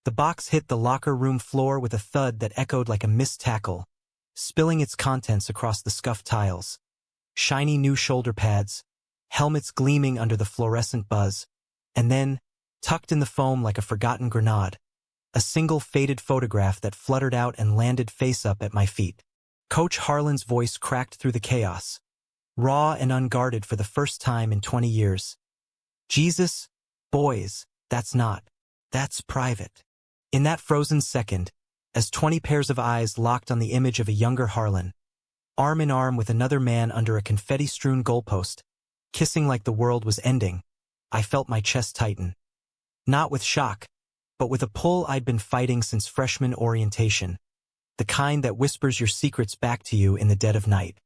The box hit the locker room floor with a thud that echoed like a missed tackle, spilling its contents across the scuffed tiles. Shiny new shoulder pads, helmets gleaming under the fluorescent buzz, and then, tucked in the foam like a forgotten grenade, a single faded photograph that fluttered out and landed face up at my feet. Coach Harlan's voice cracked through the chaos, raw and unguarded for the first time in 20 years. Jesus, boys, that's private. In that frozen second, as 20 pairs of eyes locked on the image of a younger Harlan, arm in arm with another man under a confetti-strewn goalpost, kissing like the world was ending, I felt my chest tighten. Not with shock, but with a pull I'd been fighting since freshman orientation, the kind that whispers your secrets back to you in the dead of night.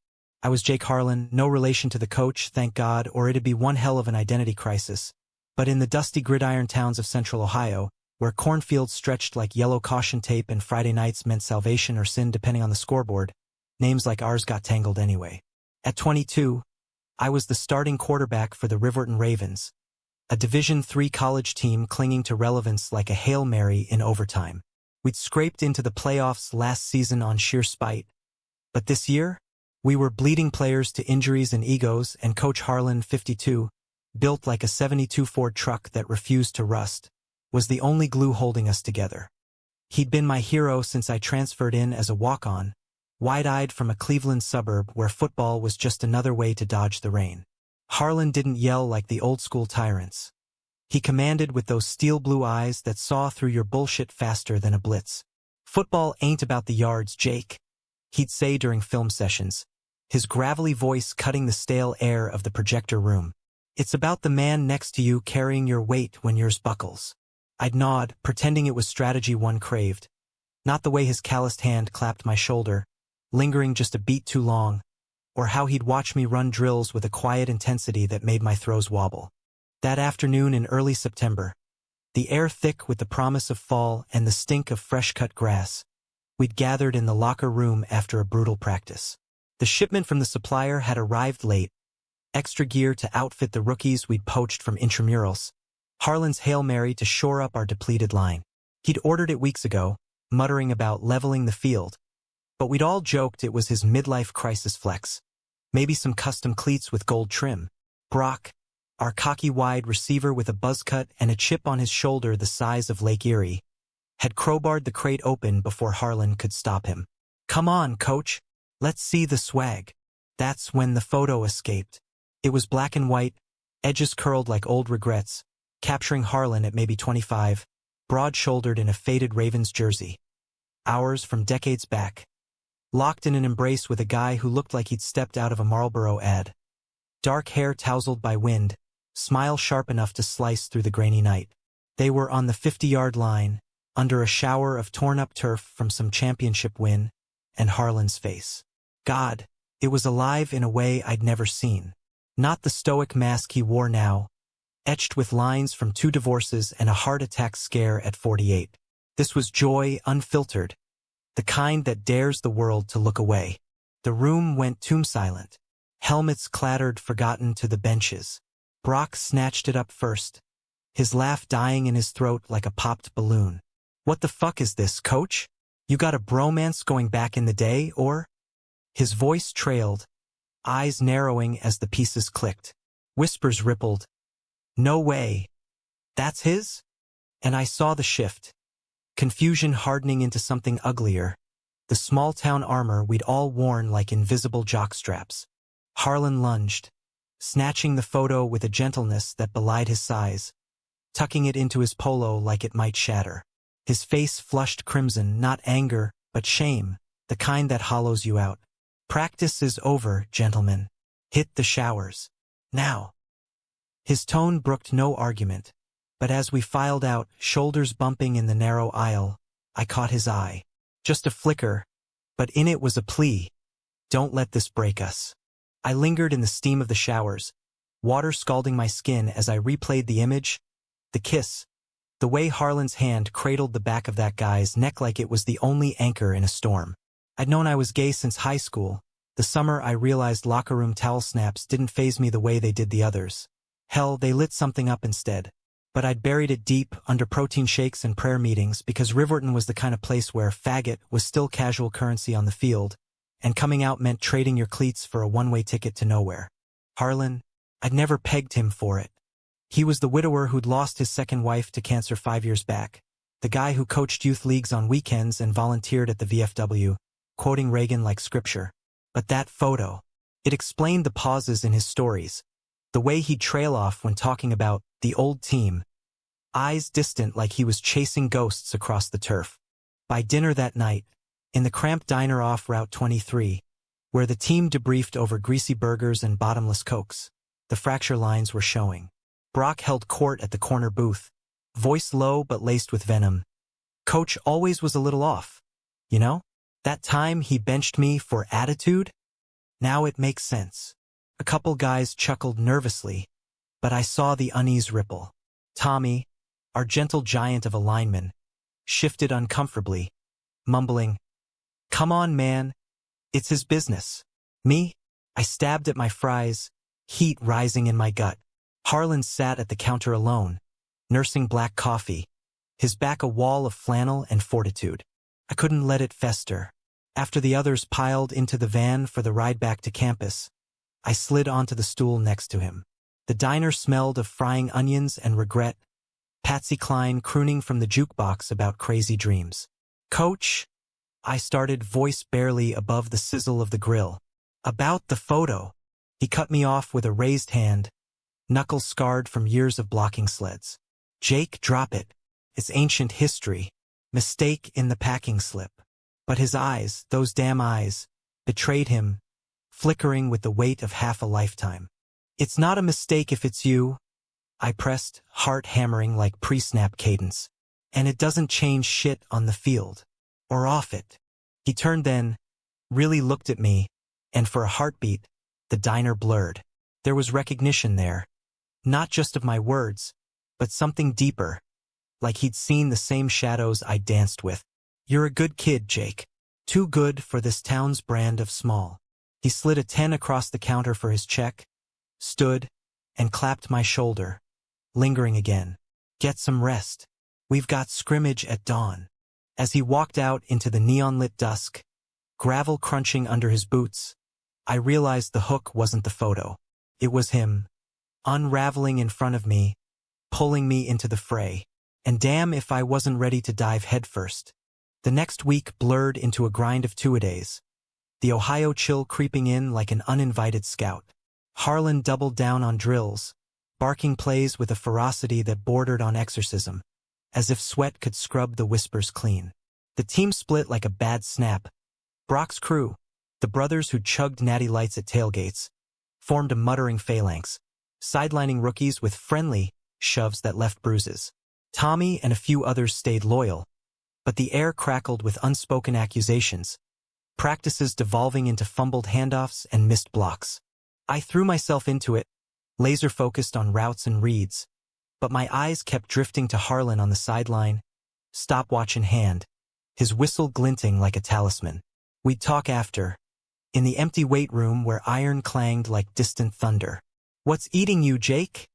I was Jake Harlan, no relation to the coach, thank God, or it'd be one hell of an identity crisis. But in the dusty gridiron towns of central Ohio, where cornfields stretched like yellow caution tape and Friday nights meant salvation or sin depending on the scoreboard, names like ours got tangled anyway. At 22, I was the starting quarterback for the Riverton Ravens, a Division III college team clinging to relevance like a Hail Mary in overtime. We'd scraped into the playoffs last season on sheer spite. But this year, we were bleeding players to injuries and egos, and Coach Harlan, 52, built like a 72 Ford truck that refused to rust, was the only glue holding us together. He'd been my hero since I transferred in as a walk-on, wide-eyed from a Cleveland suburb where football was just another way to dodge the rain. Harlan didn't yell like the old-school tyrants. He commanded with those steel blue eyes that saw through your bullshit faster than a blitz. Football ain't about the yards, Jake, he'd say during film sessions, his gravelly voice cutting the stale air of the projector room. It's about the man next to you carrying your weight when yours buckles. I'd nod, pretending it was strategy one craved, not the way his calloused hand clapped my shoulder, lingering just a beat too long, or how he'd watch me run drills with a quiet intensity that made my throws wobble. That afternoon in early September, the air thick with the promise of fall and the stink of fresh-cut grass, we'd gathered in the locker room after a brutal practice. The shipment from the supplier had arrived late, extra gear to outfit the rookies we'd poached from intramurals, Harlan's Hail Mary to shore up our depleted line. He'd ordered it weeks ago, muttering about leveling the field, but we'd all joked it was his midlife crisis flex. Maybe some custom cleats with gold trim. Brock, our cocky wide receiver with a buzz cut and a chip on his shoulder the size of Lake Erie, had crowbarred the crate open before Harlan could stop him. "Come on, coach, let's see the swag." That's when the photo escaped. It was black and white, edges curled like old regrets, capturing Harlan at maybe 25, broad-shouldered in a faded Ravens jersey. Ours from decades back. Locked in an embrace with a guy who looked like he'd stepped out of a Marlboro ad. Dark hair tousled by wind, smile sharp enough to slice through the grainy night. They were on the 50-yard line, under a shower of torn-up turf from some championship win, and Harlan's face. God, it was alive in a way I'd never seen. Not the stoic mask he wore now, etched with lines from 2 divorces and a heart attack scare at 48. This was joy unfiltered, the kind that dares the world to look away. The room went tomb silent. Helmets clattered forgotten to the benches. Brock snatched it up first, his laugh dying in his throat like a popped balloon. "What the fuck is this, coach? You got a bromance going back in the day, or?" His voice trailed, eyes narrowing as the pieces clicked. Whispers rippled. "No way. That's his?" And I saw the shift. Confusion hardening into something uglier. The small-town armor we'd all worn like invisible jockstraps. Harlan lunged, snatching the photo with a gentleness that belied his size, tucking it into his polo like it might shatter. His face flushed crimson, not anger, but shame, the kind that hollows you out. "Practice is over, gentlemen. Hit the showers. Now." His tone brooked no argument, but as we filed out, shoulders bumping in the narrow aisle, I caught his eye. Just a flicker, but in it was a plea. "Don't let this break us." I lingered in the steam of the showers, water scalding my skin as I replayed the image, the kiss, the way Harlan's hand cradled the back of that guy's neck like it was the only anchor in a storm. I'd known I was gay since high school, the summer I realized locker room towel snaps didn't faze me the way they did the others. Hell, they lit something up instead. but I'd buried it deep under protein shakes and prayer meetings because Riverton was the kind of place where faggot was still casual currency on the field, and coming out meant trading your cleats for a one-way ticket to nowhere. Harlan, I'd never pegged him for it. He was the widower who'd lost his second wife to cancer 5 years back, the guy who coached youth leagues on weekends and volunteered at the VFW, quoting Reagan like scripture. But that photo, it explained the pauses in his stories, the way he'd trail off when talking about the old team, eyes distant like he was chasing ghosts across the turf. By dinner that night, in the cramped diner off Route 23, where the team debriefed over greasy burgers and bottomless cokes, the fracture lines were showing. Brock held court at the corner booth, voice low but laced with venom. Coach always was a little off. You know? That time he benched me for attitude? Now it makes sense. A couple guys chuckled nervously, but I saw the unease ripple. Tommy, our gentle giant of a lineman, shifted uncomfortably, mumbling, "Come on, man. It's his business." Me? I stabbed at my fries, heat rising in my gut. Harlan sat at the counter alone, nursing black coffee, his back a wall of flannel and fortitude. I couldn't let it fester. After the others piled into the van for the ride back to campus, I slid onto the stool next to him. The diner smelled of frying onions and regret, Patsy Cline crooning from the jukebox about crazy dreams. "Coach," I started, voice barely above the sizzle of the grill. "About the photo." He cut me off with a raised hand, knuckles scarred from years of blocking sleds. "Jake, drop it. It's ancient history. Mistake in the packing slip." But his eyes, those damn eyes, betrayed him, flickering with the weight of half a lifetime. "It's not a mistake if it's you," I pressed, heart hammering like pre-snap cadence. "And it doesn't change shit on the field. Or off it." He turned then, really looked at me, and for a heartbeat, the diner blurred. There was recognition there. Not just of my words, but something deeper, like he'd seen the same shadows I danced with. "You're a good kid, Jake. Too good for this town's brand of small." He slid a 10 across the counter for his check, stood, and clapped my shoulder, lingering again. "Get some rest. We've got scrimmage at dawn." As he walked out into the neon-lit dusk, gravel crunching under his boots, I realized the hook wasn't the photo. It was him, unraveling in front of me, pulling me into the fray. And damn if I wasn't ready to dive headfirst. The next week blurred into a grind of two-a-days, the Ohio chill creeping in like an uninvited scout. Harlan doubled down on drills, barking plays with a ferocity that bordered on exorcism, as if sweat could scrub the whispers clean. The team split like a bad snap. Brock's crew, the brothers who chugged natty lights at tailgates, formed a muttering phalanx, sidelining rookies with friendly shoves that left bruises. Tommy and a few others stayed loyal, but the air crackled with unspoken accusations, practices devolving into fumbled handoffs and missed blocks. I threw myself into it, laser-focused on routes and reads, but my eyes kept drifting to Harlan on the sideline, stopwatch in hand, his whistle glinting like a talisman. We'd talk after, in the empty weight room where iron clanged like distant thunder. "What's eating you, Jake?"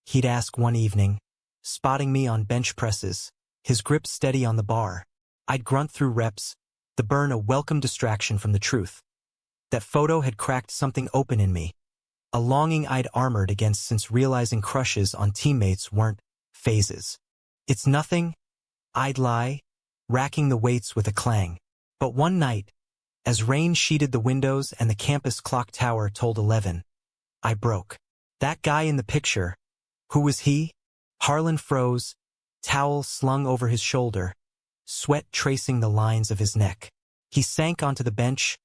he'd ask one evening, spotting me on bench presses, his grip steady on the bar. I'd grunt through reps, the burn a welcome distraction from the truth. That photo had cracked something open in me, a longing I'd armored against since realizing crushes on teammates weren't phases. "It's nothing," I'd lie, racking the weights with a clang. But one night, as rain sheeted the windows and the campus clock tower told 11, I broke. "That guy in the picture, who was he?" Harlan froze, towel slung over his shoulder, sweat tracing the lines of his neck. He sank onto the bench,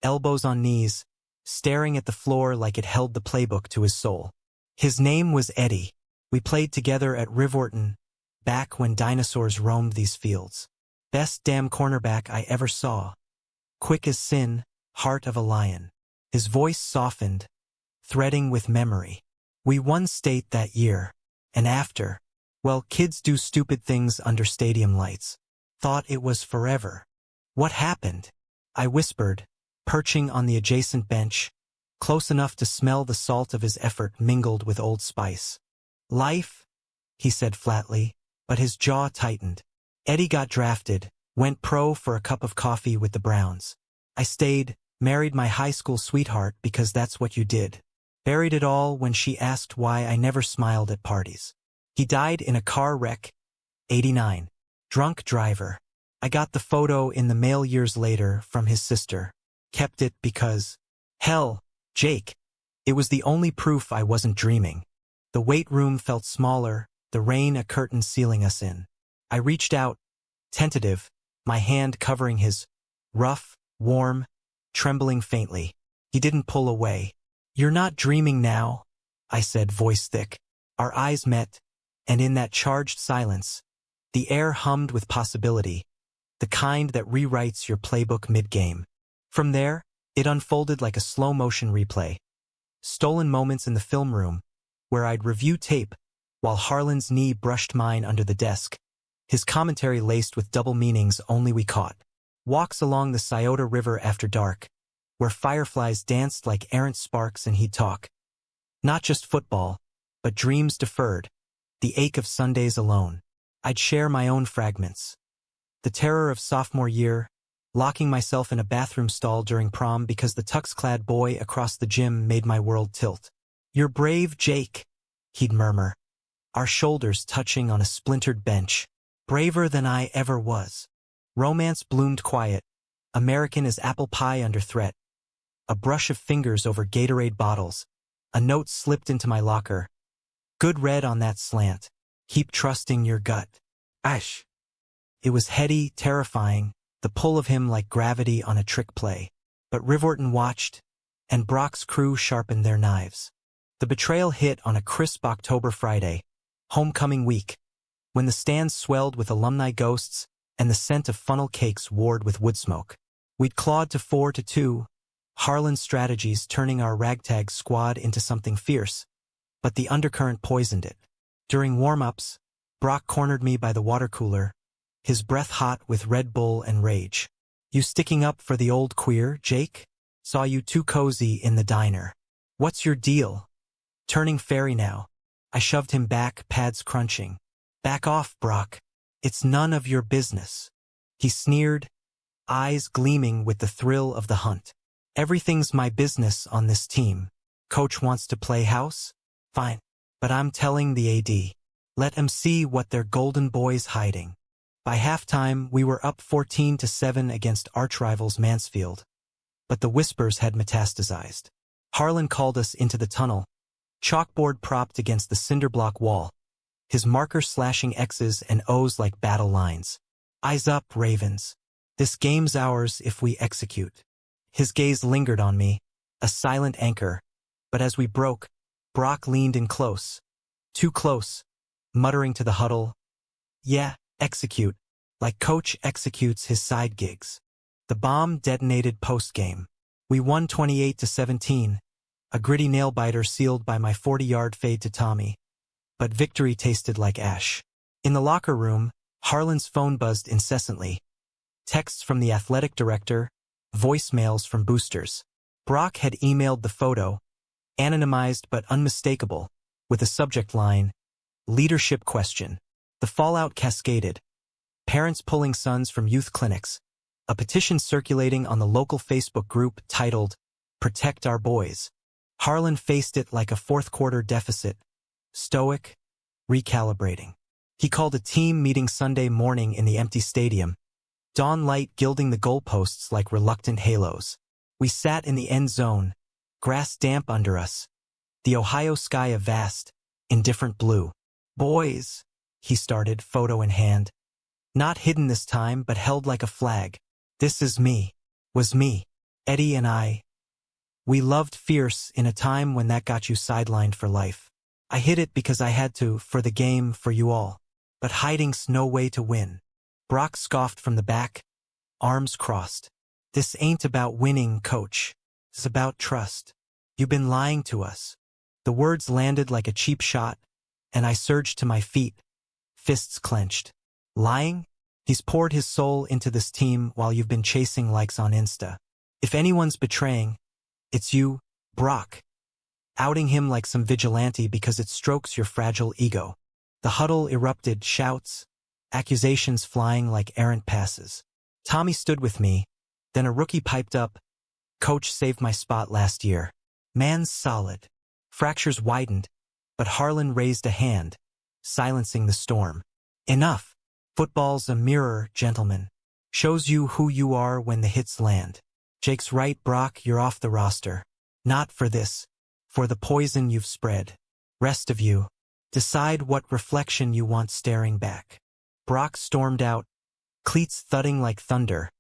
elbows on knees, staring at the floor like it held the playbook to his soul. "His name was Eddie. We played together at Riverton, back when dinosaurs roamed these fields. Best damn cornerback I ever saw. Quick as sin, heart of a lion." His voice softened, threading with memory. "We won state that year, and after, well, kids do stupid things under stadium lights. Thought it was forever. What happened?" I whispered, perching on the adjacent bench, close enough to smell the salt of his effort mingled with Old Spice. "Life, he said flatly, but his jaw tightened. Eddie got drafted, went pro for a cup of coffee with the Browns. I stayed, married my high school sweetheart because that's what you did. Buried it all when she asked why I never smiled at parties. He died in a car wreck, 89. Drunk driver. I got the photo in the mail years later from his sister. Kept it because, hell, Jake. It was the only proof I wasn't dreaming. The weight room felt smaller, the rain a curtain sealing us in. I reached out, tentative, my hand covering his, rough, warm, trembling faintly. He didn't pull away. You're not dreaming now, I said, voice thick. Our eyes met, and in that charged silence, the air hummed with possibility, the kind that rewrites your playbook mid-game. From there, it unfolded like a slow-motion replay. Stolen moments in the film room, where I'd review tape, while Harlan's knee brushed mine under the desk, his commentary laced with double meanings only we caught. Walks along the Scioto River after dark, where fireflies danced like errant sparks and he'd talk. Not just football, but dreams deferred, the ache of Sundays alone. I'd share my own fragments. The terror of sophomore year, locking myself in a bathroom stall during prom because the tux-clad boy across the gym made my world tilt. You're brave, Jake, he'd murmur, our shoulders touching on a splintered bench. Braver than I ever was. Romance bloomed quiet, American as apple pie under threat. A brush of fingers over Gatorade bottles. A note slipped into my locker. Good read on that slant. Keep trusting your gut. Ash. It was heady, terrifying, the pull of him like gravity on a trick play. But Rivorton watched, and Brock's crew sharpened their knives. The betrayal hit on a crisp October Friday, homecoming week, when the stands swelled with alumni ghosts and the scent of funnel cakes warred with wood smoke. We'd clawed to 4-2, Harlan's strategies turning our ragtag squad into something fierce, but the undercurrent poisoned it. During warm-ups, Brock cornered me by the water cooler, his breath hot with Red Bull and rage. You sticking up for the old queer, Jake? Saw you too cozy in the diner. What's your deal? Turning fairy now. I shoved him back, pads crunching. Back off, Brock. It's none of your business. He sneered, eyes gleaming with the thrill of the hunt. Everything's my business on this team. Coach wants to play house? Fine. But I'm telling the AD. Let 'em see what their golden boy's hiding. By halftime, we were up 14-7 against arch-rivals Mansfield. But the whispers had metastasized. Harlan called us into the tunnel, chalkboard propped against the cinder-block wall, his marker slashing X's and O's like battle lines. Eyes up, Ravens. This game's ours if we execute. His gaze lingered on me, a silent anchor, but as we broke, Brock leaned in close. Too close, muttering to the huddle, yeah, execute, like coach executes his side gigs. The bomb detonated post-game. We won 28-17, a gritty nail-biter sealed by my 40-yard fade to Tommy. But victory tasted like ash. In the locker room, Harlan's phone buzzed incessantly. Texts from the athletic director, voicemails from boosters. Brock had emailed the photo, anonymized but unmistakable, with a subject line, leadership question. The fallout cascaded. Parents pulling sons from youth clinics. A petition circulating on the local Facebook group titled, Protect Our Boys. Harlan faced it like a fourth-quarter deficit, stoic, recalibrating. He called a team meeting Sunday morning in the empty stadium, dawn light gilding the goalposts like reluctant halos. We sat in the end zone, grass damp under us, the Ohio sky a vast, indifferent blue. Boys, he started, photo in hand. Not hidden this time, but held like a flag. This is me. Was me. Eddie and I. We loved fierce in a time when that got you sidelined for life. I hid it because I had to, for the game, for you all. But hiding's no way to win. Brock scoffed from the back, arms crossed. This ain't about winning, coach. It's about trust. You've been lying to us. The words landed like a cheap shot, and I surged to my feet, fists clenched. Lying? He's poured his soul into this team while you've been chasing likes on Insta. If anyone's betraying, it's you, Brock. Outing him like some vigilante because it strokes your fragile ego. The huddle erupted, shouts, accusations flying like errant passes. Tommy stood with me, then a rookie piped up, "Coach saved my spot last year." Man's solid. Fractures widened, but Harlan raised a hand, silencing the storm. "Enough. Football's a mirror, gentlemen. Shows you who you are when the hits land. Jake's right, Brock, you're off the roster. Not for this. For the poison you've spread. Rest of you, decide what reflection you want staring back." Brock stormed out, cleats thudding like thunder.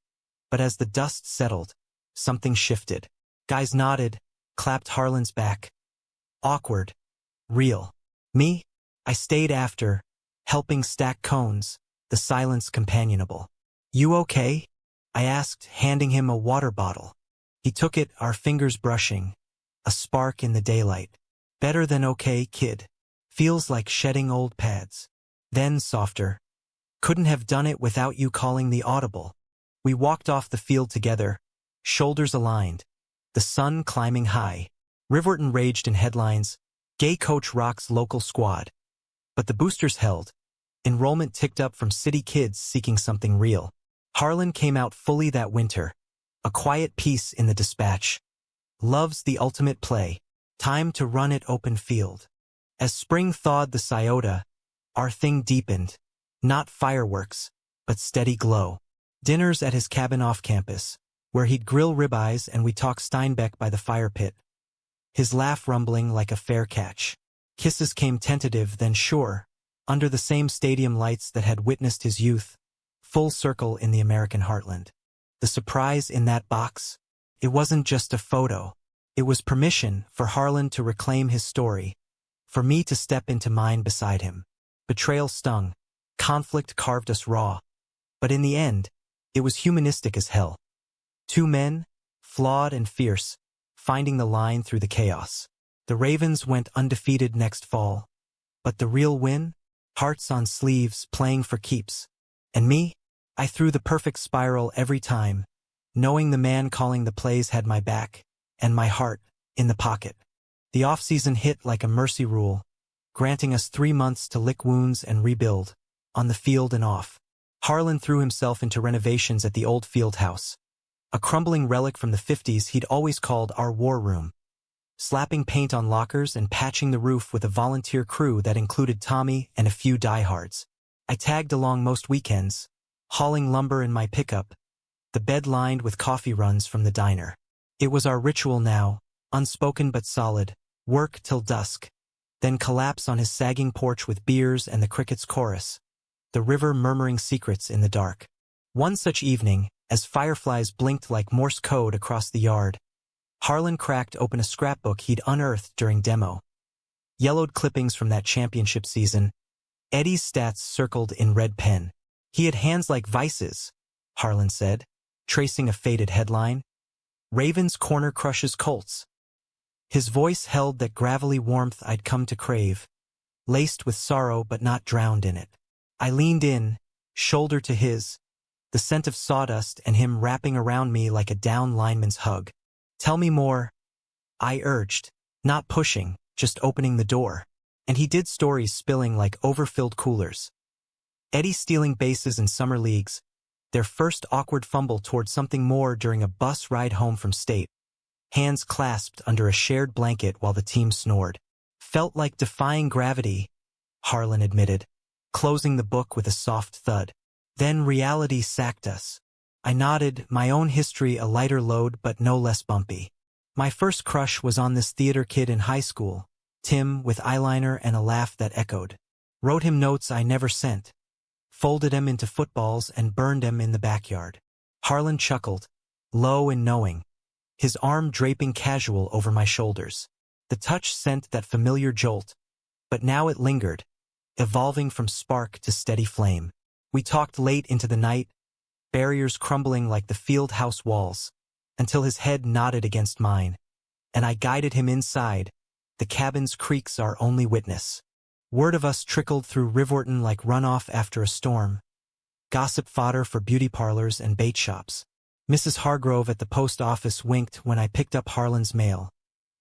But as the dust settled, something shifted. Guys nodded, clapped Harlan's back. Awkward. Real. Me? I stayed after, helping stack cones, the silence companionable. "You okay?" I asked, handing him a water bottle. He took it, our fingers brushing, a spark in the daylight. "Better than okay, kid. Feels like shedding old pads." Then softer. "Couldn't have done it without you calling the audible." We walked off the field together, shoulders aligned, the sun climbing high. Riverton raged in headlines, "Gay coach rocks local squad." But the boosters held. Enrollment ticked up from city kids seeking something real. Harlan came out fully that winter, a quiet piece in the dispatch. "Love's the ultimate play. Time to run it open field." As spring thawed the Scioto, our thing deepened. Not fireworks, but steady glow. Dinners at his cabin off campus, where he'd grill ribeyes and we talk Steinbeck by the fire pit. His laugh rumbling like a fair catch. Kisses came tentative, then sure, under the same stadium lights that had witnessed his youth, full circle in the American heartland. The surprise in that box? It wasn't just a photo. It was permission for Harlan to reclaim his story, for me to step into mine beside him. Betrayal stung. Conflict carved us raw. But in the end, it was humanistic as hell. Two men, flawed and fierce, finding the line through the chaos. The Ravens went undefeated next fall. But the real win? Hearts on sleeves, playing for keeps. And me? I threw the perfect spiral every time, knowing the man calling the plays had my back, and my heart, in the pocket. The off-season hit like a mercy rule, granting us 3 months to lick wounds and rebuild, on the field and off. Harlan threw himself into renovations at the old field house, a crumbling relic from the 50s he'd always called our war room. Slapping paint on lockers and patching the roof with a volunteer crew that included Tommy and a few diehards. I tagged along most weekends, hauling lumber in my pickup, the bed lined with coffee runs from the diner. It was our ritual now, unspoken but solid, work till dusk, then collapse on his sagging porch with beers and the crickets' chorus, the river murmuring secrets in the dark. One such evening, as fireflies blinked like Morse code across the yard, Harlan cracked open a scrapbook he'd unearthed during demo. Yellowed clippings from that championship season, Eddie's stats circled in red pen. "He had hands like vices," Harlan said, tracing a faded headline. "Ravens corner crushes Colts." His voice held that gravelly warmth I'd come to crave, laced with sorrow but not drowned in it. I leaned in, shoulder to his, the scent of sawdust and him wrapping around me like a down lineman's hug. "Tell me more," I urged, not pushing, just opening the door. And he did, stories spilling like overfilled coolers. Eddie stealing bases in summer leagues, their first awkward fumble toward something more during a bus ride home from state. Hands clasped under a shared blanket while the team snored. "Felt like defying gravity," Harlan admitted, closing the book with a soft thud. "Then reality sacked us." I nodded, my own history a lighter load but no less bumpy. My first crush was on this theater kid in high school, Tim, with eyeliner and a laugh that echoed. Wrote him notes I never sent. Folded them into footballs and burned them in the backyard. Harlan chuckled, low and knowing, his arm draping casual over my shoulders. The touch sent that familiar jolt, but now it lingered, evolving from spark to steady flame. We talked late into the night, barriers crumbling like the field house walls, until his head nodded against mine, and I guided him inside, the cabin's creaks our only witness. Word of us trickled through Riverton like runoff after a storm, gossip fodder for beauty parlors and bait shops. Mrs. Hargrove at the post office winked when I picked up Harlan's mail,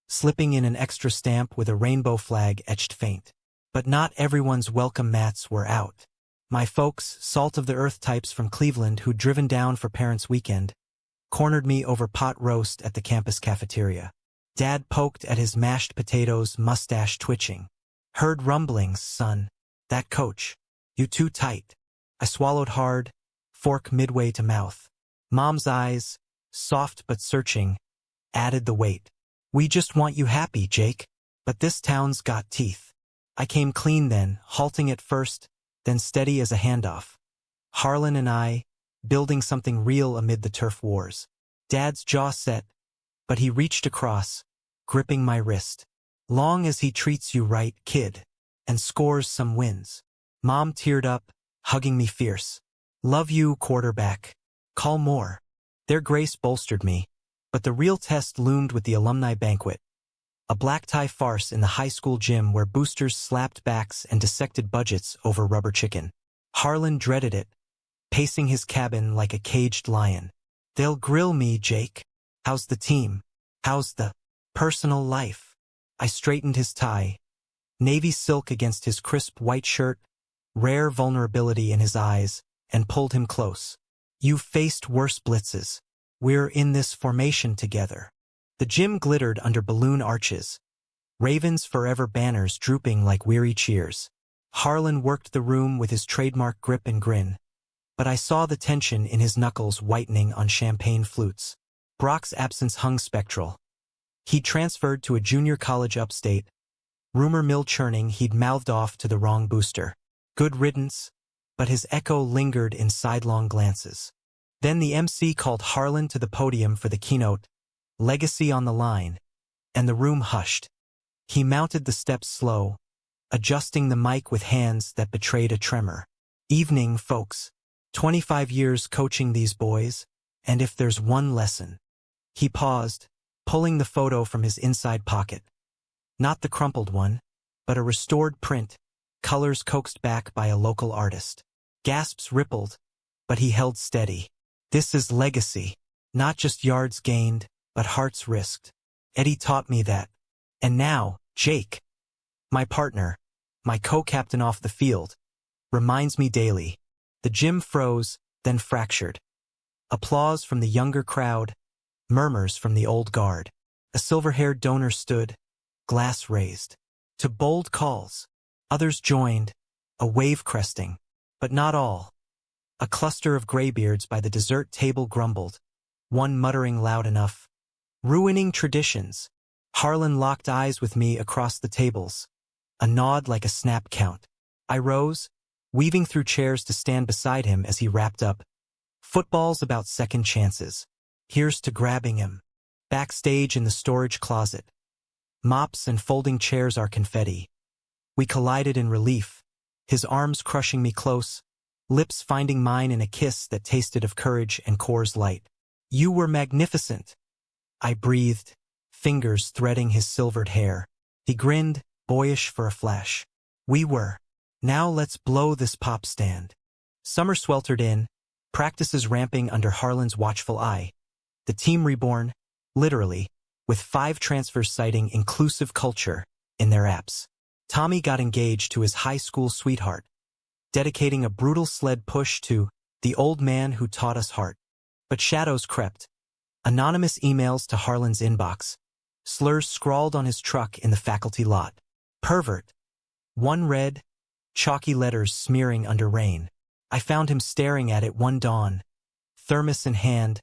slipping in an extra stamp with a rainbow flag etched faint. But not everyone's welcome mats were out. My folks, salt-of-the-earth types from Cleveland who'd driven down for Parents' Weekend, cornered me over pot roast at the campus cafeteria. Dad poked at his mashed potatoes, mustache twitching. Heard rumblings, son. That coach. You too tight. I swallowed hard, fork midway to mouth. Mom's eyes, soft but searching, added the weight. We just want you happy, Jake. But this town's got teeth. I came clean then, halting at first, then steady as a handoff. Harlan and I, building something real amid the turf wars. Dad's jaw set, but he reached across, gripping my wrist. Long as he treats you right, kid, and scores some wins. Mom teared up, hugging me fierce. Love you, quarterback. Call more. Their grace bolstered me, but the real test loomed with the alumni banquet. A black tie farce in the high school gym where boosters slapped backs and dissected budgets over rubber chicken. Harlan dreaded it, pacing his cabin like a caged lion. They'll grill me, Jake. How's the team? How's the personal life? I straightened his tie. Navy silk against his crisp white shirt, rare vulnerability in his eyes, and pulled him close. You've faced worse blitzes. We're in this formation together. The gym glittered under balloon arches, Ravens Forever banners drooping like weary cheers. Harlan worked the room with his trademark grip and grin, but I saw the tension in his knuckles whitening on champagne flutes. Brock's absence hung spectral. He'd transferred to a junior college upstate, rumor mill churning he'd mouthed off to the wrong booster. Good riddance, but his echo lingered in sidelong glances. Then the MC called Harlan to the podium for the keynote, legacy on the line, and the room hushed. He mounted the steps slow, adjusting the mic with hands that betrayed a tremor. Evening, folks. 25 years coaching these boys, and if there's one lesson. He paused, pulling the photo from his inside pocket. Not the crumpled one, but a restored print, colors coaxed back by a local artist. Gasps rippled, but he held steady. This is legacy, not just yards gained, but hearts risked. Eddie taught me that. And now, Jake, my partner, my co-captain off the field, reminds me daily. The gym froze, then fractured. Applause from the younger crowd, murmurs from the old guard. A silver-haired donor stood, glass raised. To bold calls, others joined, a wave cresting, but not all. A cluster of graybeards by the dessert table grumbled, one muttering loud enough. Ruining traditions. Harlan locked eyes with me across the tables, a nod like a snap count. I rose, weaving through chairs to stand beside him as he wrapped up. Football's about second chances. Here's to grabbing him. Backstage in the storage closet. Mops and folding chairs are confetti. We collided in relief, his arms crushing me close, lips finding mine in a kiss that tasted of courage and Coors Light. You were magnificent. I breathed, fingers threading his silvered hair. He grinned, boyish for a flash. We were. Now let's blow this pop stand. Summer sweltered in, practices ramping under Harlan's watchful eye. The team reborn, literally, with 5 transfers citing inclusive culture in their apps. Tommy got engaged to his high school sweetheart, dedicating a brutal sled push to the old man who taught us heart. But shadows crept. Anonymous emails to Harlan's inbox. Slurs scrawled on his truck in the faculty lot. Pervert. One read, chalky letters smearing under rain. I found him staring at it one dawn, thermos in hand,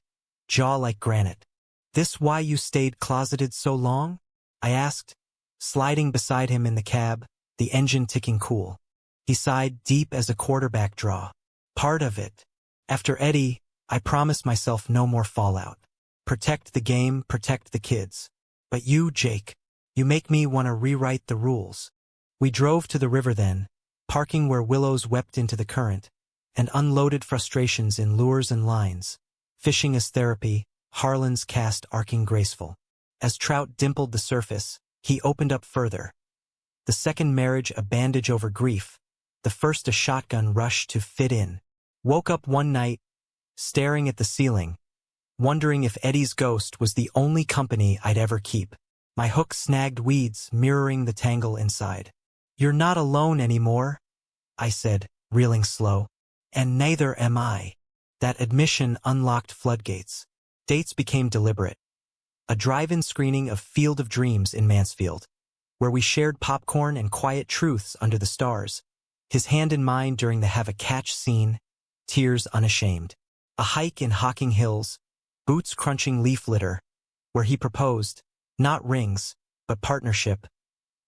jaw like granite. This why you stayed closeted so long? I asked, sliding beside him in the cab, the engine ticking cool. He sighed deep as a quarterback draw. Part of it. After Eddie, I promised myself no more fallout. Protect the game, protect the kids. But you, Jake, you make me want to rewrite the rules. We drove to the river then, parking where willows wept into the current, and unloaded frustrations in lures and lines. Fishing as therapy, Harlan's cast arcing graceful. As trout dimpled the surface, he opened up further. The second marriage a bandage over grief, the first a shotgun rush to fit in. Woke up one night, staring at the ceiling, wondering if Eddie's ghost was the only company I'd ever keep. My hook snagged weeds mirroring the tangle inside. "You're not alone anymore," I said, reeling slow. "And neither am I." That admission unlocked floodgates. Dates became deliberate. A drive-in screening of Field of Dreams in Mansfield, where we shared popcorn and quiet truths under the stars. His hand in mine during the have a catch scene, tears unashamed. A hike in Hocking Hills, boots crunching leaf litter, where he proposed, not rings, but partnership.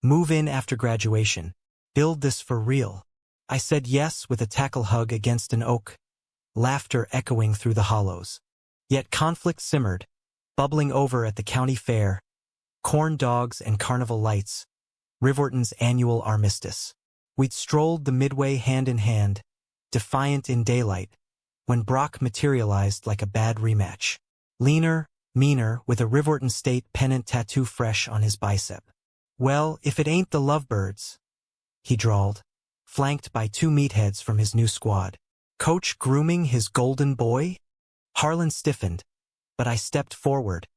Move in after graduation. Build this for real. I said yes with a tackle hug against an oak, laughter echoing through the hollows. Yet conflict simmered, bubbling over at the county fair, corn dogs and carnival lights, Rivorton's annual armistice. We'd strolled the midway hand in hand, defiant in daylight, when Brock materialized like a bad rematch. Leaner, meaner, with a Rivorton State pennant tattoo fresh on his bicep. "Well, if it ain't the Lovebirds," he drawled, flanked by two meatheads from his new squad. "Coach grooming his golden boy?" Harlan stiffened, but I stepped forward,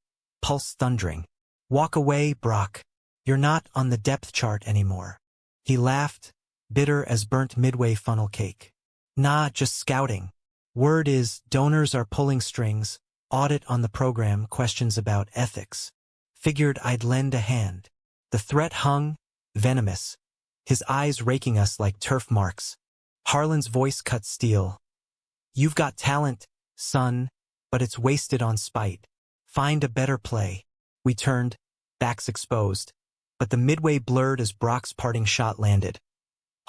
pulse thundering. "Walk away, Brock. You're not on the depth chart anymore." He laughed, bitter as burnt Midway funnel cake. "Nah, just scouting. Word is, donors are pulling strings, audit on the program, questions about ethics. Figured I'd lend a hand." The threat hung, venomous, his eyes raking us like turf marks. Harlan's voice cut steel. "You've got talent, son, but it's wasted on spite. Find a better play." We turned, backs exposed, but the Midway blurred as Brock's parting shot landed.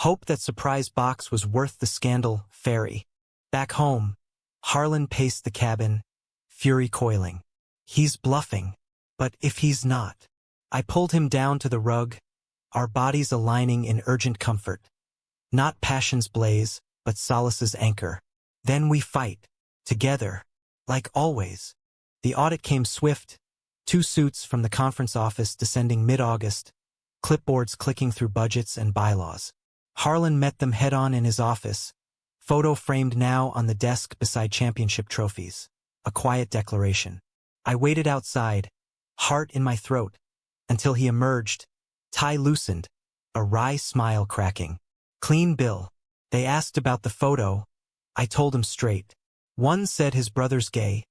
Hope that surprise box was worth the scandal, fairy. Back home, Harlan paced the cabin, fury coiling. "He's bluffing. But if he's not?" I pulled him down to the rug, our bodies aligning in urgent comfort. Not passion's blaze, but solace's anchor. Then we fight, together, like always. The audit came swift, 2 suits from the conference office descending mid-August, clipboards clicking through budgets and bylaws. Harlan met them head-on in his office, photo framed now on the desk beside championship trophies. A quiet declaration. I waited outside, heart in my throat, until he emerged, tie loosened, a wry smile cracking. "Clean bill." They asked about the photo. I told him straight. One said his brother's gay,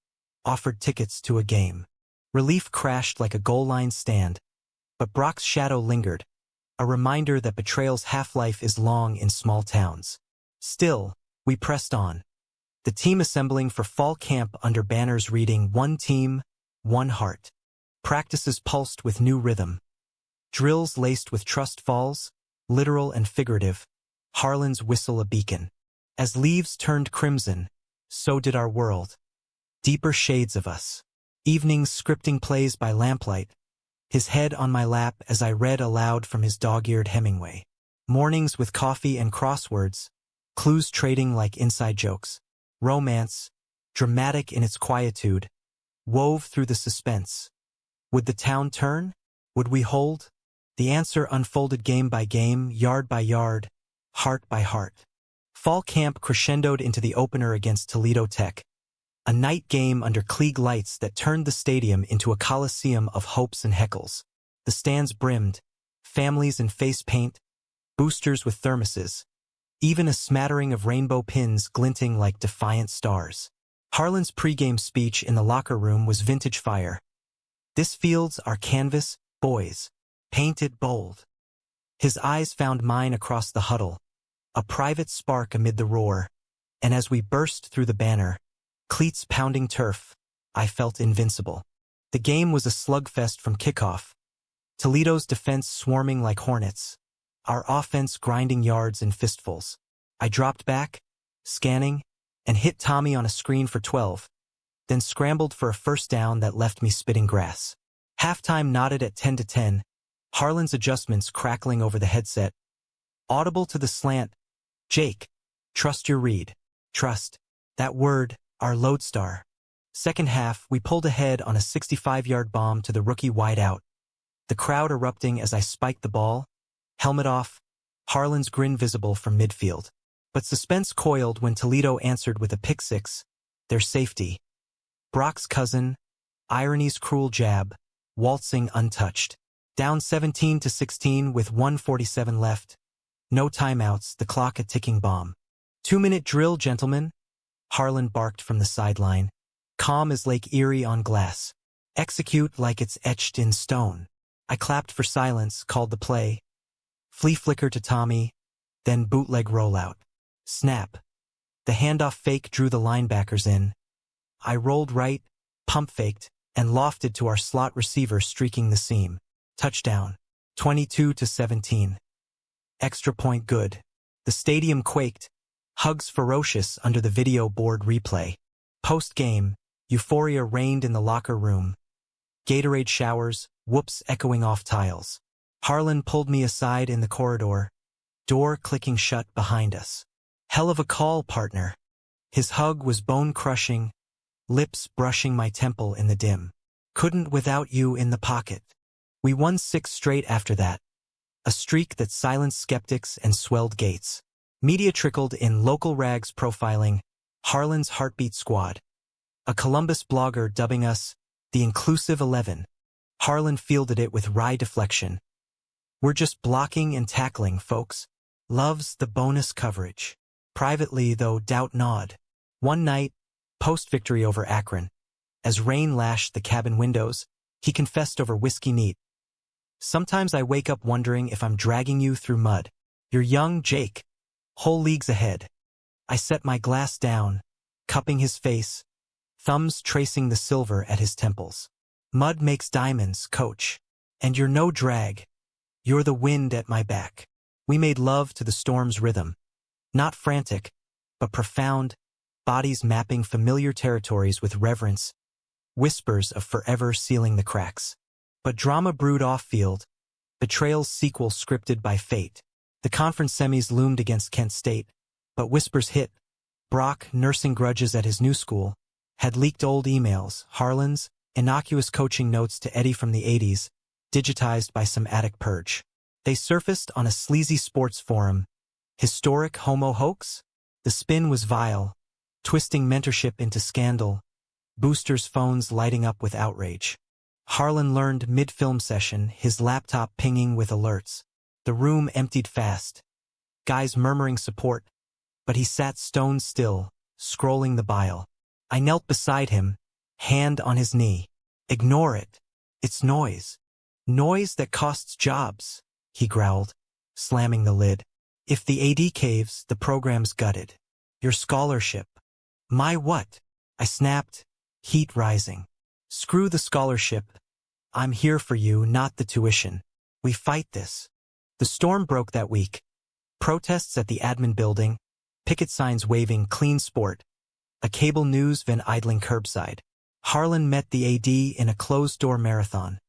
offered tickets to a game. Relief crashed like a goal line stand, but Brock's shadow lingered, a reminder that betrayal's half-life is long in small towns. Still, we pressed on. The team assembling for fall camp under banners reading "One Team, One Heart." Practices pulsed with new rhythm. Drills laced with trust falls, literal and figurative. Harlan's whistle a beacon. As leaves turned crimson, so did our world. Deeper shades of us. Evenings scripting plays by lamplight, his head on my lap as I read aloud from his dog-eared Hemingway. Mornings with coffee and crosswords, clues trading like inside jokes. Romance, dramatic in its quietude, wove through the suspense. Would the town turn? Would we hold? The answer unfolded game by game, yard by yard, heart by heart. Fall camp crescendoed into the opener against Toledo Tech, a night game under Klieg lights that turned the stadium into a coliseum of hopes and heckles. The stands brimmed, families in face paint, boosters with thermoses, even a smattering of rainbow pins glinting like defiant stars. Harlan's pregame speech in the locker room was vintage fire. "This field's our canvas, boys. Paint it bold." His eyes found mine across the huddle, a private spark amid the roar, and as we burst through the banner, cleats pounding turf, I felt invincible. The game was a slugfest from kickoff, Toledo's defense swarming like hornets, our offense grinding yards in fistfuls. I dropped back, scanning, and hit Tommy on a screen for 12, then scrambled for a first down that left me spitting grass. Halftime nodded at 10-10, Harlan's adjustments crackling over the headset. Audible to the slant, "Jake, trust your read." Trust. That word, our lodestar. Second half, we pulled ahead on a 65-yard bomb to the rookie wideout. The crowd erupting as I spiked the ball, helmet off, Harlan's grin visible from midfield. But suspense coiled when Toledo answered with a pick-six, their safety. Brock's cousin, irony's cruel jab, waltzing untouched. Down 17-16 with 1:47 left, No timeouts, the clock a ticking bomb. 2-minute drill, gentlemen. Harlan barked from the sideline. Calm as Lake Erie on glass. Execute like it's etched in stone. I clapped for silence, called the play. Flea flicker to Tommy, then bootleg rollout. Snap. The handoff fake drew the linebackers in. I rolled right, pump faked, and lofted to our slot receiver streaking the seam. Touchdown. 22-17. Extra point good. The stadium quaked. Hugs ferocious under the video board replay. Post-game, euphoria reigned in the locker room. Gatorade showers, whoops echoing off tiles. Harlan pulled me aside in the corridor. Door clicking shut behind us. Hell of a call, partner. His hug was bone-crushing, lips brushing my temple in the dim. Couldn't without you in the pocket. We won 6 straight after that. A streak that silenced skeptics and swelled gates. Media trickled in local rags profiling Harlan's Heartbeat Squad. A Columbus blogger dubbing us the Inclusive 11. Harlan fielded it with wry deflection. We're just blocking and tackling, folks. Loves the bonus coverage. Privately, though, doubt nod. One night, post-victory over Akron, as rain lashed the cabin windows, he confessed over whiskey neat. Sometimes I wake up wondering if I'm dragging you through mud. You're young, Jake. Whole leagues ahead. I set my glass down, cupping his face, thumbs tracing the silver at his temples. Mud makes diamonds, coach. And you're no drag. You're the wind at my back. We made love to the storm's rhythm. Not frantic, but profound, bodies mapping familiar territories with reverence, whispers of forever sealing the cracks. But drama brewed off-field, betrayal's sequel scripted by fate. The conference semis loomed against Kent State, but whispers hit. Brock, nursing grudges at his new school, had leaked old emails, Harlan's, innocuous coaching notes to Eddie from the 80s, digitized by some attic purge. They surfaced on a sleazy sports forum. Historic homo hoax? The spin was vile, twisting mentorship into scandal, boosters' phones lighting up with outrage. Harlan learned mid-film session, his laptop pinging with alerts. The room emptied fast. Guys murmuring support, but he sat stone still, scrolling the bile. I knelt beside him, hand on his knee. Ignore it. It's noise. Noise that costs jobs, he growled, slamming the lid. If the AD caves, the program's gutted. Your scholarship. My what? I snapped, heat rising. Screw the scholarship. I'm here for you, not the tuition. We fight this. The storm broke that week. Protests at the admin building, picket signs waving clean sport, a cable news van idling curbside. Harlan met the AD in a closed-door marathon,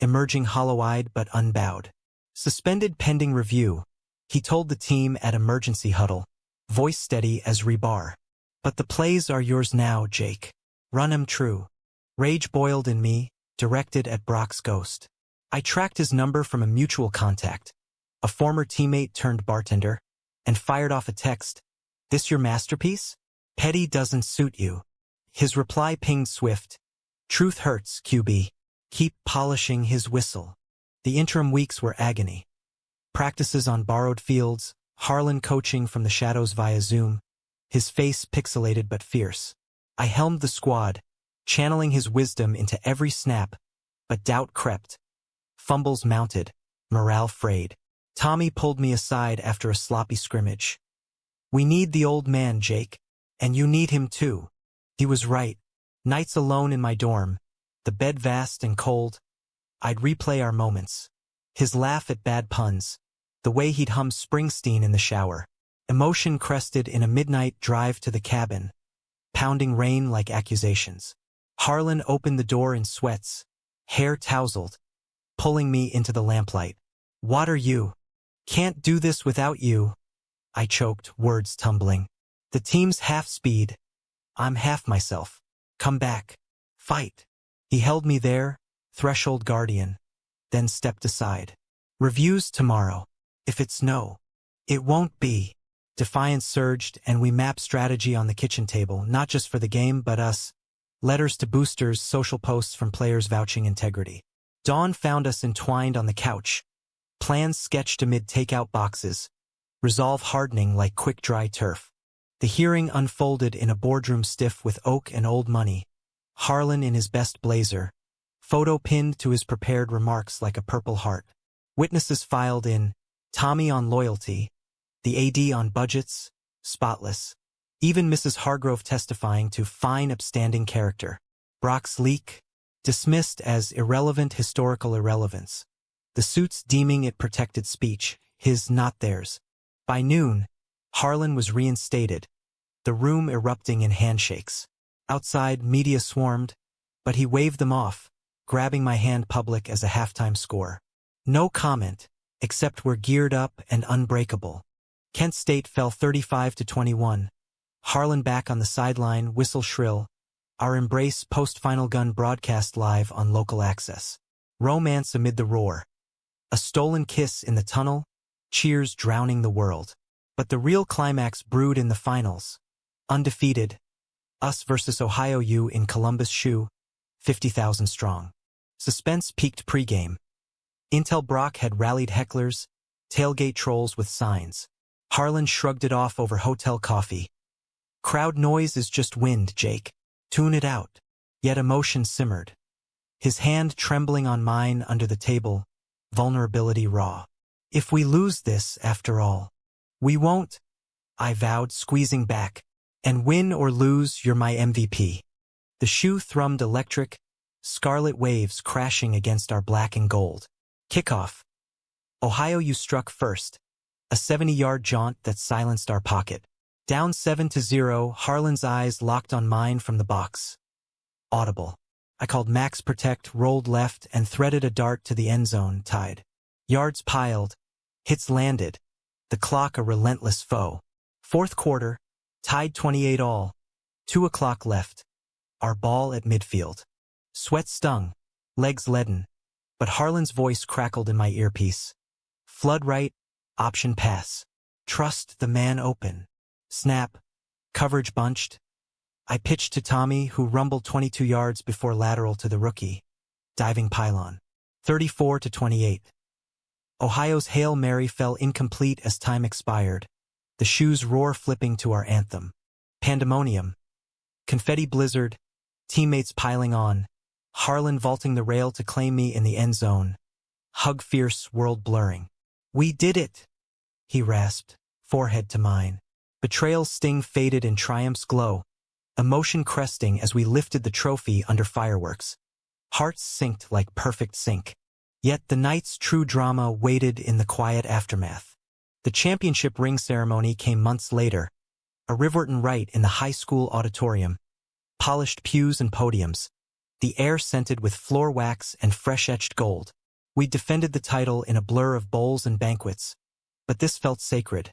emerging hollow-eyed but unbowed. Suspended pending review, he told the team at emergency huddle, voice steady as rebar. But the plays are yours now, Jake. Run 'em true. Rage boiled in me, directed at Brock's ghost. I tracked his number from a mutual contact, a former teammate turned bartender, and fired off a text. This your masterpiece? Petty doesn't suit you. His reply pinged swift. Truth hurts, QB. Keep polishing his whistle. The interim weeks were agony. Practices on borrowed fields, Harlan coaching from the shadows via Zoom, his face pixelated but fierce. I helmed the squad, channeling his wisdom into every snap, but doubt crept. Fumbles mounted, morale frayed. Tommy pulled me aside after a sloppy scrimmage. We need the old man, Jake, and you need him too. He was right. Nights alone in my dorm, the bed vast and cold, I'd replay our moments. His laugh at bad puns, the way he'd hum Springsteen in the shower. Emotion crested in a midnight drive to the cabin, pounding rain like accusations. Harlan opened the door in sweats, hair tousled, pulling me into the lamplight. What are you? Can't do this without you. I choked, words tumbling. The team's half speed. I'm half myself. Come back. Fight. He held me there, threshold guardian, then stepped aside. Reviews tomorrow. If it's no, it won't be. Defiance surged, and we mapped strategy on the kitchen table, not just for the game, but us. Letters to boosters, social posts from players vouching integrity. Dawn found us entwined on the couch. Plans sketched amid takeout boxes. resolve hardening like quick dry turf. The hearing unfolded in a boardroom stiff with oak and old money. Harlan in his best blazer. Photo pinned to his prepared remarks like a purple heart. Witnesses filed in. Tommy on loyalty. The AD on budgets. Spotless. Even Mrs. Hargrove testifying to fine upstanding character. Brock's leak. Dismissed as irrelevant historical irrelevance. The suits deeming it protected speech, his not theirs. By noon, Harlan was reinstated, the room erupting in handshakes. Outside, media swarmed, but he waved them off, grabbing my hand public as a halftime score. No comment, except we're geared up and unbreakable. Kent State fell 35-21. Harlan back on the sideline, whistle shrill. Our embrace post-final gun broadcast live on local access. Romance amid the roar. A stolen kiss in the tunnel, cheers drowning the world. But the real climax brewed in the finals. Undefeated. Us versus Ohio U in Columbus Shoe, 50,000 strong. Suspense peaked pregame. Intel Brock had rallied hecklers, tailgate trolls with signs. Harlan shrugged it off over hotel coffee. Crowd noise is just wind, Jake. Tune it out. Yet emotion simmered. His hand trembling on mine under the table, vulnerability raw. If we lose this, after all. We won't, I vowed, squeezing back. And win or lose, you're my MVP. The shoe thrummed electric, scarlet waves crashing against our black and gold. Kickoff. Ohio U struck first. A 70-yard jaunt that silenced our pocket. Down 7-0, Harlan's eyes locked on mine from the box. Audible. I called Max Protect, rolled left, and threaded a dart to the end zone, tied. Yards piled. Hits landed. The clock a relentless foe. Fourth quarter. Tied 28 all. 2 o'clock left. Our ball at midfield. Sweat stung. Legs leaden. But Harlan's voice crackled in my earpiece. Flood right. Option pass. Trust the man open. Snap. Coverage bunched. I pitched to Tommy, who rumbled 22 yards before lateral to the rookie. Diving pylon. 34-28. Ohio's Hail Mary fell incomplete as time expired. The shoes roar flipping to our anthem. Pandemonium. Confetti blizzard. Teammates piling on. Harlan vaulting the rail to claim me in the end zone. Hug fierce, world blurring. We did it, he rasped, forehead to mine. Betrayal's sting faded in triumph's glow. Emotion cresting as we lifted the trophy under fireworks. Hearts synced like perfect sync. Yet the night's true drama waited in the quiet aftermath. The championship ring ceremony came months later. A Riverton Wright in the high school auditorium. Polished pews and podiums. The air scented with floor wax and fresh-etched gold. We defended the title in a blur of bowls and banquets. But this felt sacred.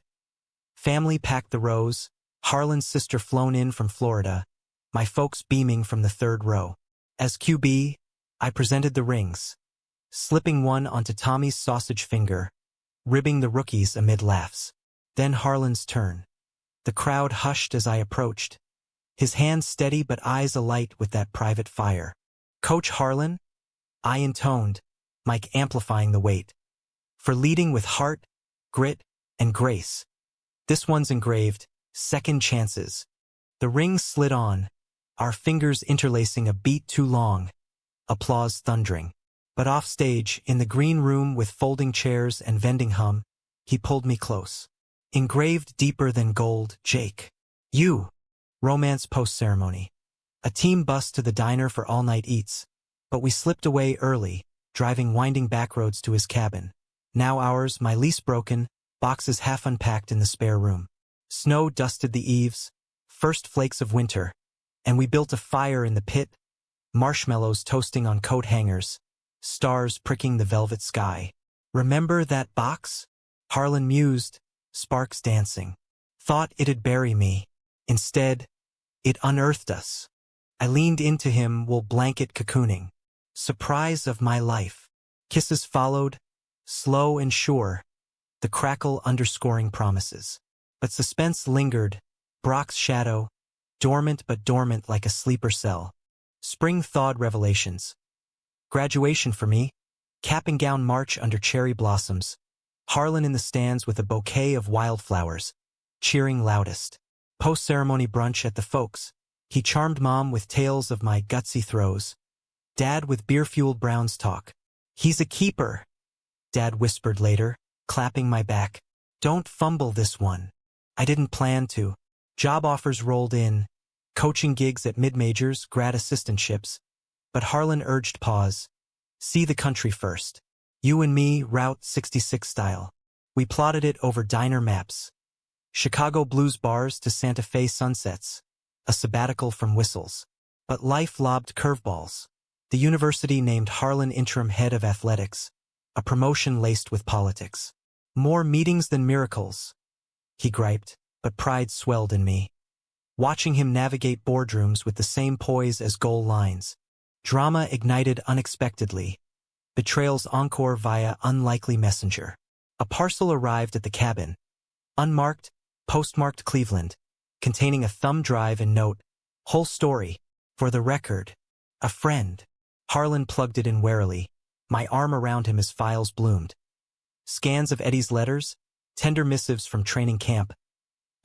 Family packed the rows, Harlan's sister flown in from Florida, my folks beaming from the third row. As QB, I presented the rings, slipping one onto Tommy's sausage finger, ribbing the rookies amid laughs. Then Harlan's turn. The crowd hushed as I approached, his hands steady but eyes alight with that private fire. Coach Harlan? I intoned, mic amplifying the weight. For leading with heart, grit, and grace. This one's engraved, second chances. The ring slid on, our fingers interlacing a beat too long. Applause thundering. But offstage, in the green room with folding chairs and vending hum, he pulled me close. Engraved deeper than gold, Jake. You. Romance post-ceremony. A team bus to the diner for all-night eats. But we slipped away early, driving winding backroads to his cabin. Now ours, my lease broken, boxes half unpacked in the spare room. Snow dusted the eaves, first flakes of winter, and we built a fire in the pit, marshmallows toasting on coat hangers, stars pricking the velvet sky. Remember that box? Harlan mused, sparks dancing. Thought it'd bury me. Instead, it unearthed us. I leaned into him, wool blanket cocooning. Surprise of my life. Kisses followed, slow and sure, the crackle underscoring promises. But suspense lingered, Brock's shadow, dormant but dormant like a sleeper cell. Spring thawed revelations. Graduation for me, cap and gown march under cherry blossoms. Harlan in the stands with a bouquet of wildflowers, cheering loudest. Post-ceremony brunch at the folks. He charmed Mom with tales of my gutsy throws. Dad with beer-fueled Browns talk. He's a keeper, Dad whispered later, clapping my back. Don't fumble this one. I didn't plan to. Job offers rolled in, coaching gigs at mid-majors, grad assistantships. But Harlan urged pause. See the country first. You and me, Route 66 style. We plotted it over diner maps. Chicago blues bars to Santa Fe sunsets. A sabbatical from whistles. But life lobbed curveballs. The university named Harlan interim head of athletics. A promotion laced with politics. More meetings than miracles, he griped, but pride swelled in me. Watching him navigate boardrooms with the same poise as goal lines. Drama ignited unexpectedly. Betrayal's encore via unlikely messenger. A parcel arrived at the cabin. Unmarked, postmarked Cleveland, containing a thumb drive and note. Whole story. For the record. A friend. Harlan plugged it in warily. My arm around him as files bloomed. Scans of Eddie's letters, tender missives from training camp,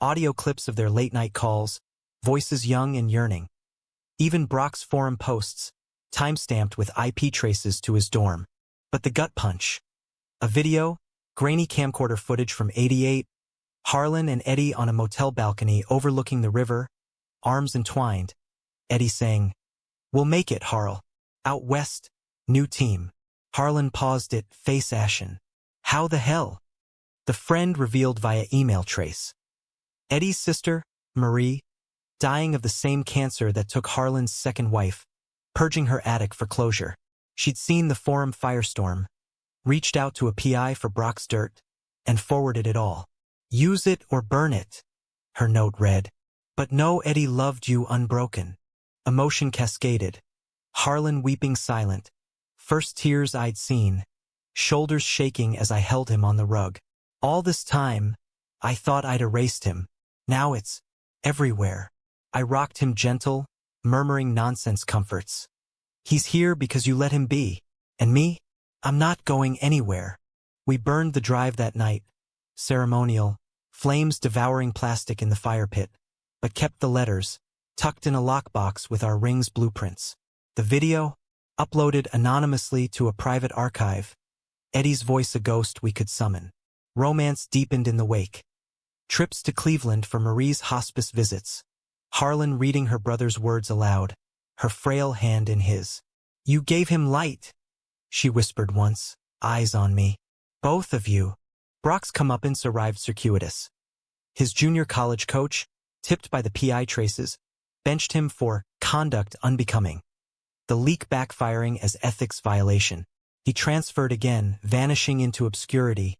audio clips of their late-night calls, voices young and yearning. Even Brock's forum posts, time-stamped with IP traces to his dorm. But the gut punch. A video, grainy camcorder footage from '88, Harlan and Eddie on a motel balcony overlooking the river, arms entwined. Eddie saying, "We'll make it, Harl. Out west, new team." Harlan paused it, face ashen. How the hell? The friend revealed via email trace. Eddie's sister, Marie, dying of the same cancer that took Harlan's second wife, purging her attic for closure. She'd seen the forum firestorm, reached out to a PI for Brock's dirt, and forwarded it all. Use it or burn it, her note read. But no, Eddie loved you unbroken. Emotion cascaded. Harlan weeping silent. First tears I'd seen. Shoulders shaking as I held him on the rug. All this time, I thought I'd erased him. Now it's everywhere. I rocked him gentle, murmuring nonsense comforts. He's here because you let him be. And me? I'm not going anywhere. We burned the drive that night. Ceremonial, flames devouring plastic in the fire pit. But kept the letters, tucked in a lockbox with our ring's blueprints. The video? Uploaded anonymously to a private archive. Eddie's voice a ghost we could summon. Romance deepened in the wake. Trips to Cleveland for Marie's hospice visits. Harlan reading her brother's words aloud, her frail hand in his. You gave him light, she whispered once, eyes on me. Both of you. Brock's comeuppance arrived circuitous. His junior college coach, tipped by the PI traces, benched him for conduct unbecoming. The leak backfiring as ethics violation. He transferred again, vanishing into obscurity.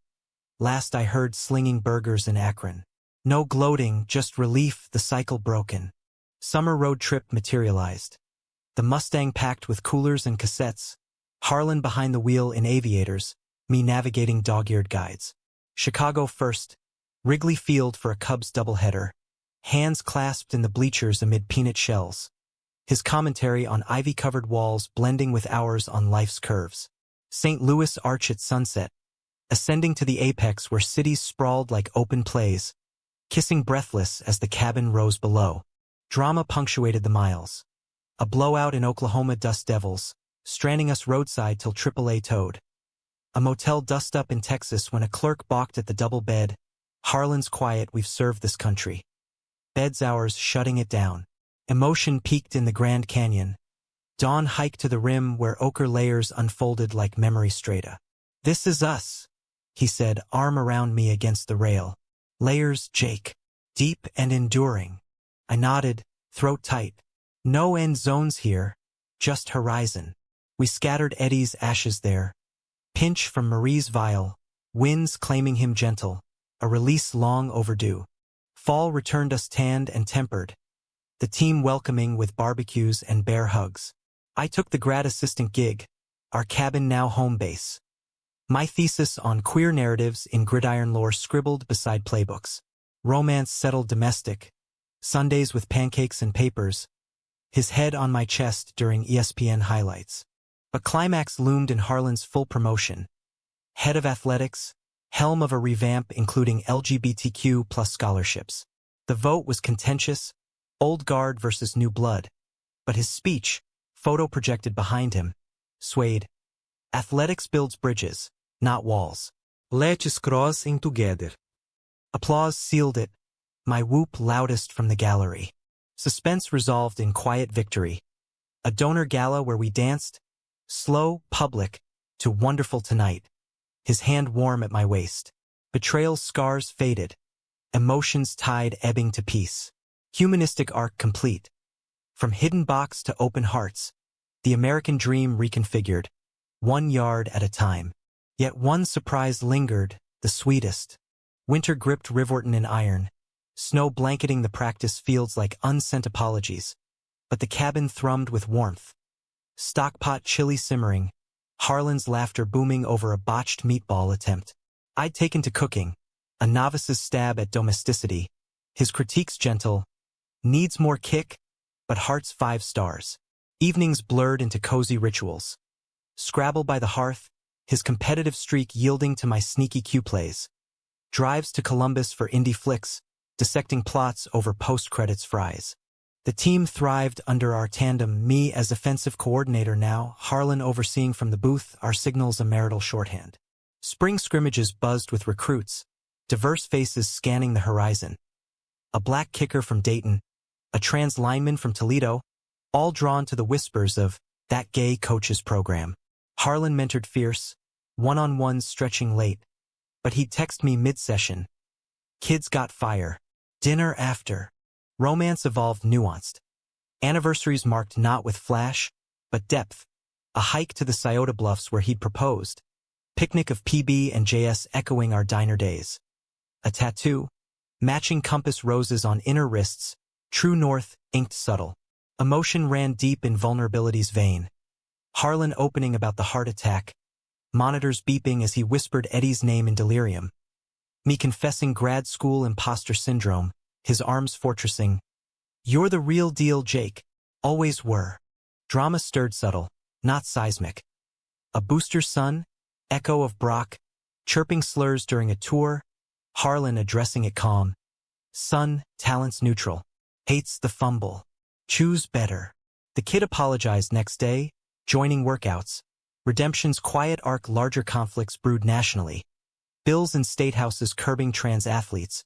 Last I heard slinging burgers in Akron. No gloating, just relief, the cycle broken. Summer road trip materialized. The Mustang packed with coolers and cassettes. Harlan behind the wheel in aviators, me navigating dog-eared guides. Chicago first. Wrigley Field for a Cubs doubleheader. Hands clasped in the bleachers amid peanut shells. His commentary on ivy-covered walls blending with ours on life's curves. St. Louis Arch at sunset. Ascending to the apex where cities sprawled like open plays. Kissing breathless as the cabin rose below. Drama punctuated the miles. A blowout in Oklahoma Dust Devils, stranding us roadside till AAA towed. A motel dust-up in Texas when a clerk balked at the double bed. Harlan's quiet, we've served this country. Bed's ours, shutting it down. Emotion peaked in the Grand Canyon. Dawn hiked to the rim where ochre layers unfolded like memory strata. This is us, he said, arm around me against the rail. Layers, Jake. Deep and enduring. I nodded, throat tight. No end zones here, just horizon. We scattered Eddie's ashes there. Pinch from Marie's vial, winds claiming him gentle, a release long overdue. Fall returned us tanned and tempered, the team welcoming with barbecues and bear hugs. I took the grad assistant gig, our cabin now home base. My thesis on queer narratives in gridiron lore scribbled beside playbooks. Romance settled domestic, Sundays with pancakes and papers, his head on my chest during ESPN highlights. A climax loomed in Harlan's full promotion. Head of athletics, helm of a revamp including LGBTQ plus scholarships. The vote was contentious, old guard versus new blood. But his speech, photo projected behind him, swayed. Athletics builds bridges, not walls. Let's crossing together. Applause sealed it, my whoop loudest from the gallery. Suspense resolved in quiet victory. A donor gala where we danced, slow, public, to Wonderful Tonight. His hand warm at my waist. Betrayal's scars faded. Emotions tied ebbing to peace. Humanistic arc complete. From hidden box to open hearts. The American dream reconfigured. 1 yard at a time. Yet one surprise lingered, the sweetest. Winter gripped Rivorton in iron. Snow blanketing the practice fields like unsent apologies. But the cabin thrummed with warmth. Stockpot chili simmering. Harlan's laughter booming over a botched meatball attempt. I'd taken to cooking. A novice's stab at domesticity. His critiques gentle. Needs more kick, but heart's 5 stars. Evenings blurred into cozy rituals. Scrabble by the hearth, his competitive streak yielding to my sneaky cue plays. Drives to Columbus for indie flicks, dissecting plots over post-credits fries. The team thrived under our tandem, me as offensive coordinator now, Harlan overseeing from the booth, our signals a marital shorthand. Spring scrimmages buzzed with recruits, diverse faces scanning the horizon. A black kicker from Dayton, a trans lineman from Toledo, all drawn to the whispers of that gay coach's program. Harlan mentored fierce, one-on-ones stretching late, but he'd text me mid-session. Kids got fire. Dinner after. Romance evolved nuanced. Anniversaries marked not with flash, but depth. A hike to the Scioto Bluffs where he'd proposed. Picnic of PB and JS echoing our diner days. A tattoo. Matching compass roses on inner wrists. True north, inked subtle. Emotion ran deep in vulnerability's vein. Harlan opening about the heart attack. Monitors beeping as he whispered Eddie's name in delirium. Me confessing grad school imposter syndrome, his arms fortressing. You're the real deal, Jake. Always were. Drama stirred subtle, not seismic. A booster's son, echo of Brock, chirping slurs during a tour, Harlan addressing it calm. Son, talent's neutral. Hates the fumble. Choose better. The kid apologized next day, joining workouts. Redemption's quiet arc, larger conflicts brewed nationally. Bills and state houses curbing trans athletes.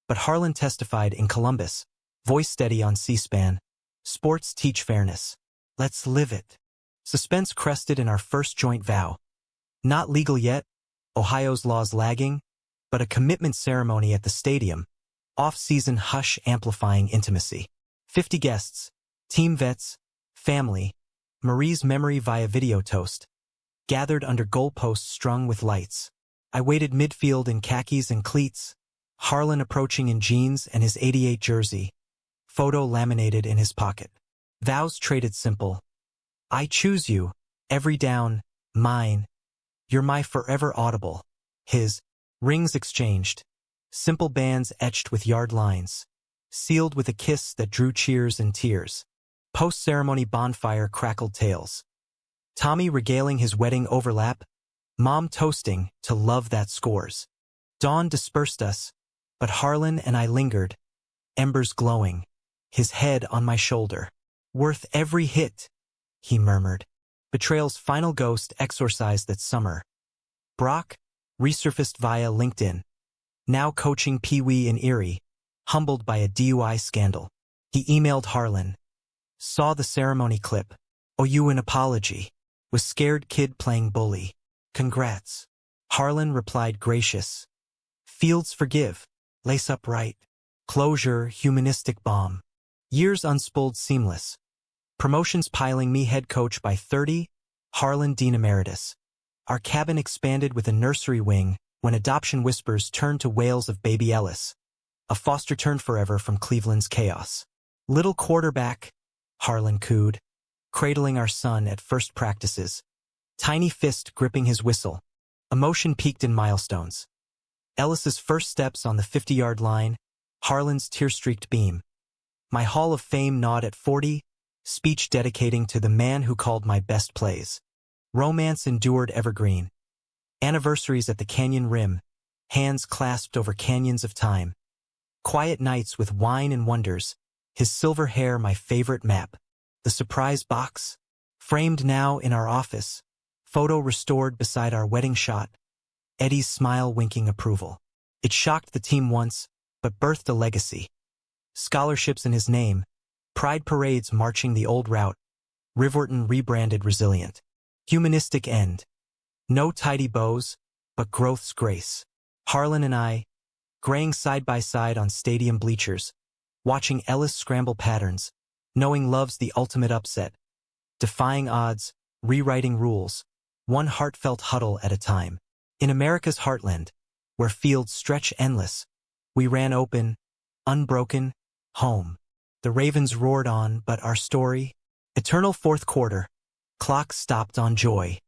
But Harlan testified in Columbus, voice steady on C-SPAN. Sports teach fairness. Let's live it. Suspense crested in our first joint vow. Not legal yet, Ohio's laws lagging, but a commitment ceremony at the stadium. Off-season hush amplifying intimacy. 50 guests, team vets, family, Marie's memory via video toast. Gathered under goalposts strung with lights. I waited midfield in khakis and cleats. Harlan approaching in jeans and his '88 jersey. Photo laminated in his pocket. Vows traded simple. I choose you. Every down. Mine. You're my forever audible. His. Rings exchanged. Simple bands etched with yard lines. Sealed with a kiss that drew cheers and tears. Post-ceremony bonfire crackled tales. Tommy regaling his wedding overlap. Mom toasting to love that scores. Dawn dispersed us, but Harlan and I lingered. Embers glowing. His head on my shoulder. Worth every hit, he murmured. Betrayal's final ghost exorcised that summer. Brock, resurfaced via LinkedIn. Now coaching Pee Wee in Erie, humbled by a DUI scandal. He emailed Harlan. Saw the ceremony clip. Owe you an apology. Was scared kid playing bully. Congrats. Harlan replied gracious. Fields forgive. Lace up right. Closure, humanistic bomb. Years unspooled seamless. Promotions piling me head coach by 30. Harlan Dean Emeritus. Our cabin expanded with a nursery wing when adoption whispers turned to wails of baby Ellis. A foster turned forever from Cleveland's chaos. Little quarterback, Harlan cooed, cradling our son at first practices. Tiny fist gripping his whistle. Emotion peaked in milestones. Ellis's first steps on the 50-yard line, Harlan's tear-streaked beam. My Hall of Fame nod at 40, speech dedicating to the man who called my best plays. Romance endured evergreen. Anniversaries at the canyon rim, hands clasped over canyons of time. Quiet nights with wine and wonders, his silver hair my favorite map. The surprise box, framed now in our office, photo restored beside our wedding shot, Eddie's smile winking approval. It shocked the team once, but birthed a legacy. Scholarships in his name, pride parades marching the old route, Riverton rebranded resilient. Humanistic end. No tidy bows, but growth's grace. Harlan and I, graying side by side on stadium bleachers, watching Ellis scramble patterns, knowing love's the ultimate upset, defying odds, rewriting rules, one heartfelt huddle at a time. In America's heartland, where fields stretch endless, we ran open, unbroken, home. The Ravens roared on, but our story, eternal fourth quarter, clock stopped on joy.